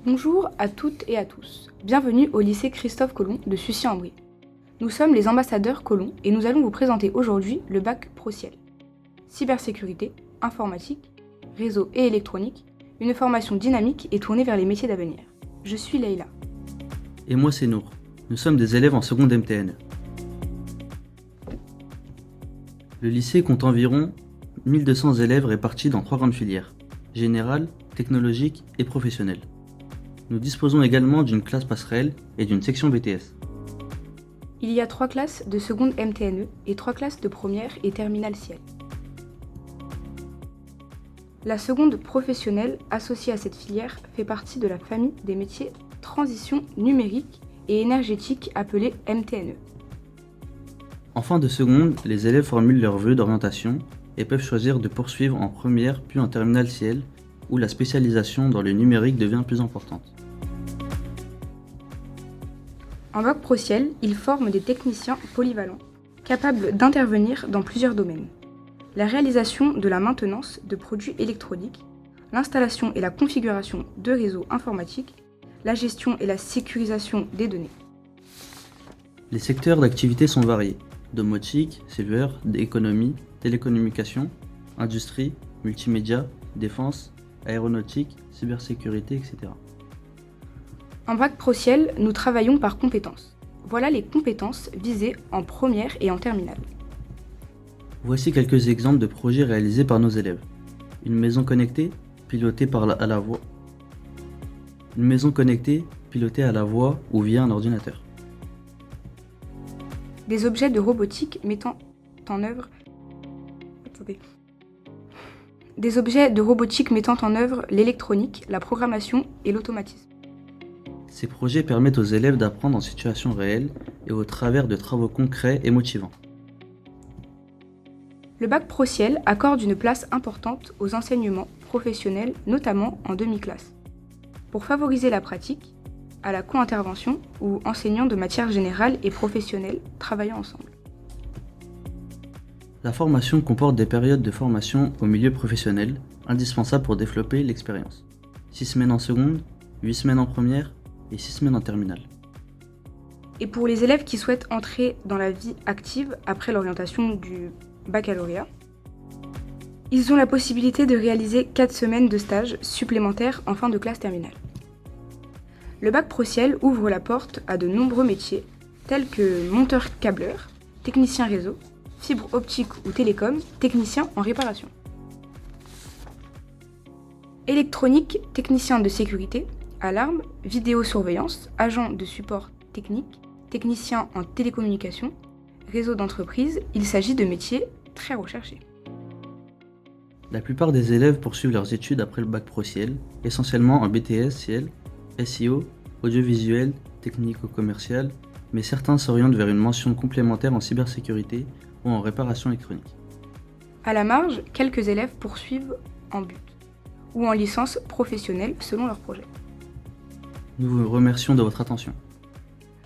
Bonjour à toutes et à tous. Bienvenue au lycée Christophe Colomb de Sucy-en-Brie. Nous sommes les ambassadeurs Colomb et nous allons vous présenter aujourd'hui le bac Pro-Ciel. Cybersécurité, informatique, réseau et électronique, une formation dynamique et tournée vers les métiers d'avenir. Je suis Leïla. Et moi c'est Nour. Nous sommes des élèves en seconde MTN. Le lycée compte environ 1200 élèves répartis dans 3 grandes filières, générale, technologique et professionnelle. Nous disposons également d'une classe passerelle et d'une section BTS. Il y a 3 classes de seconde MTNE et 3 classes de première et terminale Ciel. La seconde professionnelle associée à cette filière fait partie de la famille des métiers transition numérique et énergétique appelée MTNE. En fin de seconde, les élèves formulent leurs vœux d'orientation et peuvent choisir de poursuivre en première puis en terminale Ciel, où la spécialisation dans le numérique devient plus importante. En bac Pro-Ciel, ils forment des techniciens polyvalents, capables d'intervenir dans plusieurs domaines. La réalisation de la maintenance de produits électroniques, l'installation et la configuration de réseaux informatiques, la gestion et la sécurisation des données. Les secteurs d'activité sont variés: domotique, silver, économie, télécommunications, industrie, multimédia, défense, aéronautique, cybersécurité, etc. En bac Pro-Ciel, nous travaillons par compétences. Voilà les compétences visées en première et en terminale. Voici quelques exemples de projets réalisés par nos élèves. Une maison connectée, pilotée à la voix. Une maison connectée, pilotée à la voix ou via un ordinateur. Des objets de robotique mettant en œuvre... Des objets de robotique mettant en œuvre l'électronique, la programmation et l'automatisme. Ces projets permettent aux élèves d'apprendre en situation réelle et au travers de travaux concrets et motivants. Le bac Pro-Ciel accorde une place importante aux enseignements professionnels, notamment en demi-classe, pour favoriser la pratique, à la co-intervention ou enseignants de matières générales et professionnelles travaillant ensemble. La formation comporte des périodes de formation au milieu professionnel, indispensables pour développer l'expérience. 6 semaines en seconde, 8 semaines en première et 6 semaines en terminale. Et pour les élèves qui souhaitent entrer dans la vie active après l'orientation du baccalauréat, ils ont la possibilité de réaliser 4 semaines de stage supplémentaires en fin de classe terminale. Le bac Pro-Ciel ouvre la porte à de nombreux métiers tels que monteur-câbleur, technicien réseau, fibre optique ou télécom, technicien en réparation. Électronique, technicien de sécurité, alarme, vidéosurveillance, agent de support technique, technicien en télécommunication, réseau d'entreprise, il s'agit de métiers très recherchés. La plupart des élèves poursuivent leurs études après le bac Pro-Ciel, essentiellement en BTS, Ciel, SEO, audiovisuel, technico-commercial, mais certains s'orientent vers une mention complémentaire en cybersécurité ou en réparation électronique. À la marge, quelques élèves poursuivent en but ou en licence professionnelle selon leur projet. Nous vous remercions de votre attention.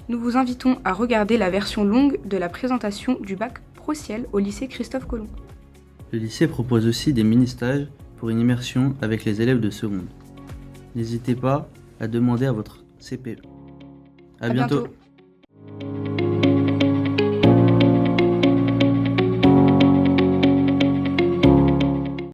Nous vous invitons à regarder la version longue de la présentation du bac Pro-Ciel au lycée Christophe Colomb. Le lycée propose aussi des mini-stages pour une immersion avec les élèves de seconde. N'hésitez pas à demander à votre CPE. À bientôt.